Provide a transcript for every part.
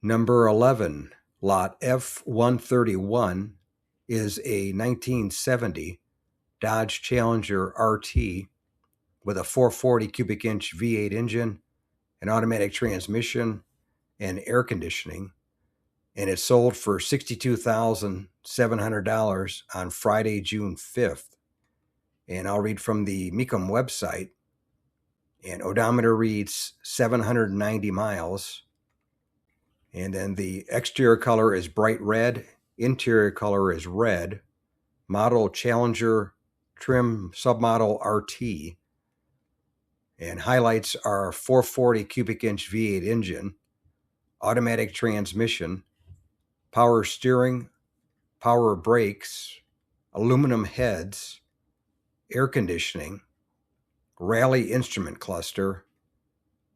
Number 11, lot F131, is a 1970 Dodge Challenger RT with a 440 cubic inch V8 engine, an automatic transmission, and air conditioning. And it sold for $62,700 on Friday, June 5th. And I'll read from the Mecum website. And odometer reads 790 miles. And then the exterior color is bright red. Interior color is red. Model Challenger trim submodel RT. And highlights are 440 cubic inch V8 engine, automatic transmission, power steering, power brakes, aluminum heads, air conditioning, Rallye instrument cluster,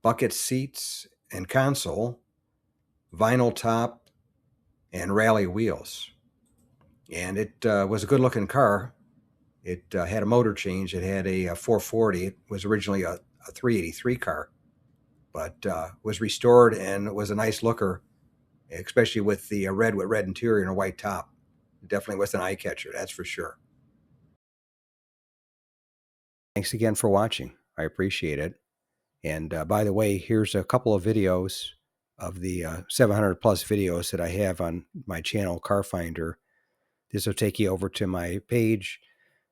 bucket seats and console, vinyl top, and Rallye wheels. And it was a good looking car. It had a motor change. It had a 440. It was originally a 383 car, but was restored and was a nice looker, especially with the red interior and a white top. It definitely was an eye catcher, that's for sure. Thanks again for watching. I appreciate it. And by the way, here's a couple of videos of the 700 plus videos that I have on my channel, Car Finder. This will take you over to my page,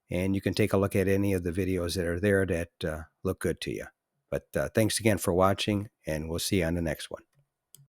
and you can take a look at any of the videos that are there that look good to you. But thanks again for watching, and we'll see you on the next one.